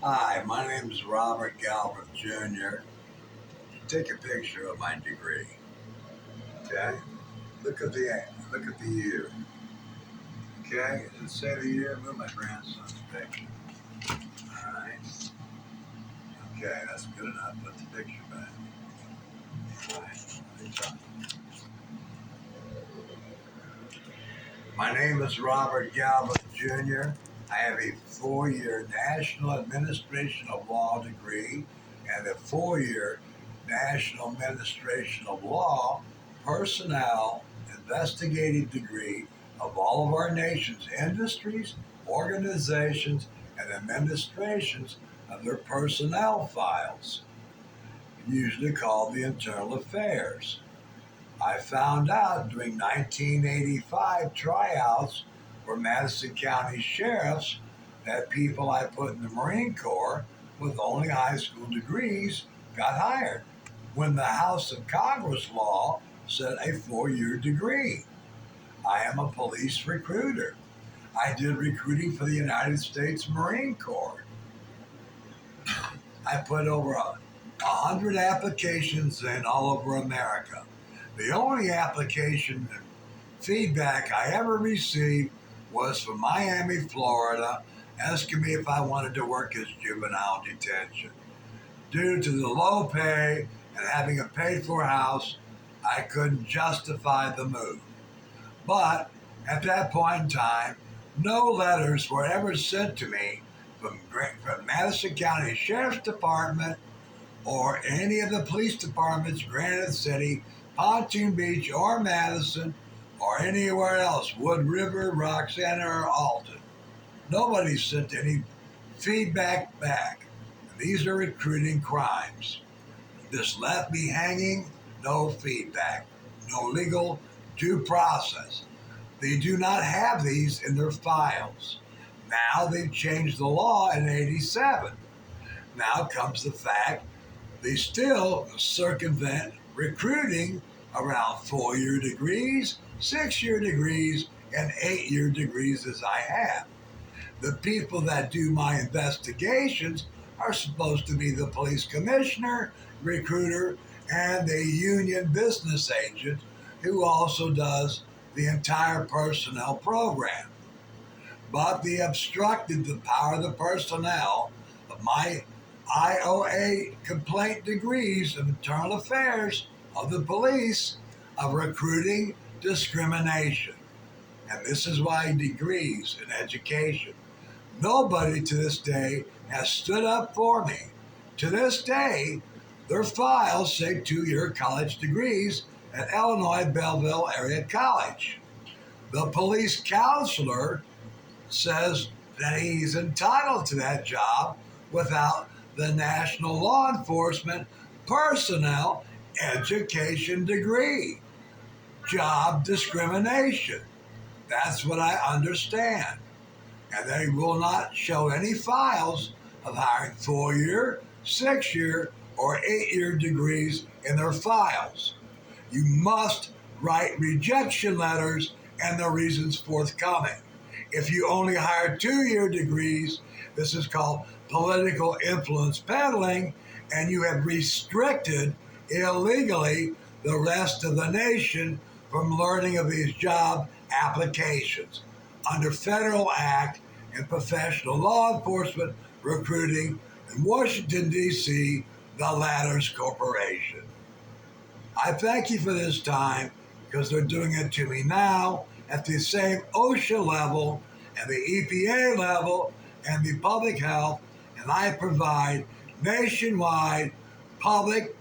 Hi, my name is Robert Galbraith Jr. Take a picture of my degree. Okay? Look at the year. Okay? Does it say the year? Move my grandson's picture. Alright. Okay, that's good enough. Put the picture back. Alright. My name is Robert Galbraith Jr. I have a 4-year National Administration of Law degree and a 4-year National Administration of Law personnel investigative degree of all of our nation's industries, organizations, and administrations of their personnel files, usually called the Internal Affairs. I found out during 1985 tryouts for Madison County sheriffs that people I put in the Marine Corps with only high school degrees got hired, when the House of Congress law said a 4-year degree. I am a police recruiter. I did recruiting for the United States Marine Corps. I put over 100 applications in all over America. The only application and feedback I ever received was from Miami, Florida, asking me if I wanted to work as juvenile detention. Due to the low pay and having a paid-for house, I couldn't justify the move. But at that point in time, no letters were ever sent to me from Madison County Sheriff's Department or any of the police departments, Granite City, Pontoon Beach, or Madison, or anywhere else, Wood River, Roxana, or Alton. Nobody sent any feedback back. These are recruiting crimes. This left me hanging, no feedback, no legal due process. They do not have these in their files. Now they've changed the law in '87. Now comes the fact they still circumvent recruiting around 4-year degrees, 6-year degrees, and 8-year degrees as I have. The people that do my investigations are supposed to be the police commissioner, recruiter, and the union business agent who also does the entire personnel program. But they obstructed the power of the personnel of my IOA complaint degrees of internal affairs of the police of recruiting discrimination. And this is why degrees in education. Nobody to this day has stood up for me. To this day, their files say 2-year college degrees at Illinois Belleville Area College. The police counselor says that he's entitled to that job without the National Law Enforcement Personnel Education degree. Job discrimination. That's what I understand. And they will not show any files of hiring 4-year, 6-year, or 8-year degrees in their files. You must write rejection letters and the reasons forthcoming. If you only hire 2-year degrees, this is called political influence peddling, and you have restricted illegally the rest of the nation from learning of these job applications. Under Federal Act and Professional Law Enforcement Recruiting in Washington, D.C., the Ladders Corporation. I thank you for this time because they're doing it to me now at the same OSHA level and the EPA level and the public health, and I provide nationwide public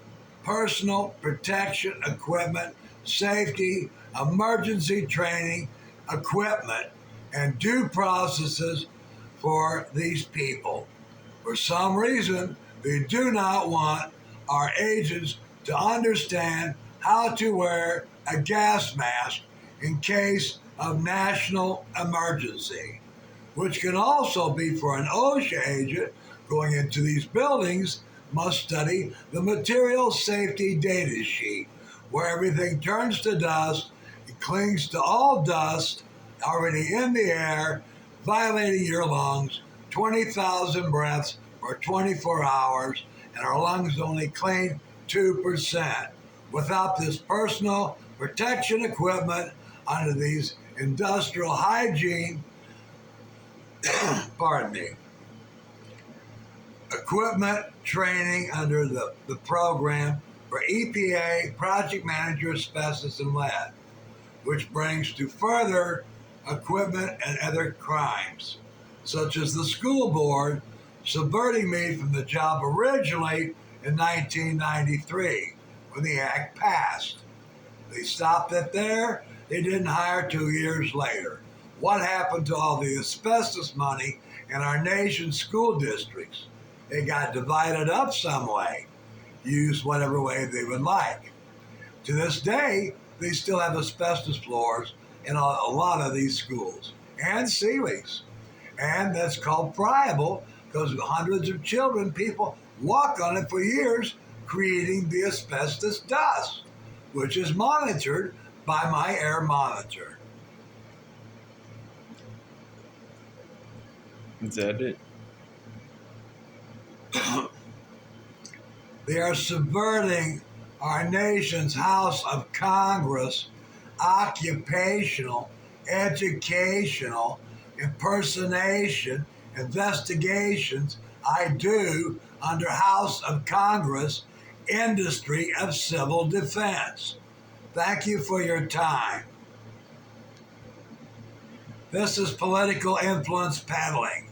personal protection equipment, safety, emergency training, equipment, and due processes for these people. For some reason, they do not want our agents to understand how to wear a gas mask in case of national emergency, which can also be for an OSHA agent going into these buildings must study the material safety data sheet, where everything turns to dust, it clings to all dust already in the air, violating your lungs, 20,000 breaths for 24 hours and our lungs only clean 2%. Without this personal protection equipment under these industrial hygiene, pardon me, equipment training under the program for EPA Project Manager Asbestos and Lead, which brings to further equipment and other crimes, such as the school board subverting me from the job originally in 1993 when the act passed. They stopped it there. They didn't hire 2 years later. What happened to all the asbestos money in our nation's school districts? It got divided up some way, used whatever way they would like. To this day, they still have asbestos floors in a lot of these schools and ceilings. And that's called friable because hundreds of children, people walk on it for years, creating the asbestos dust, which is monitored by my air monitor. Is that it? They are subverting our nation's House of Congress occupational, educational, impersonation investigations I do under House of Congress Industry of Civil Defense. Thank you for your time. This is political influence peddling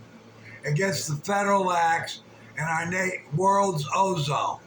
against the federal acts and our world's ozone.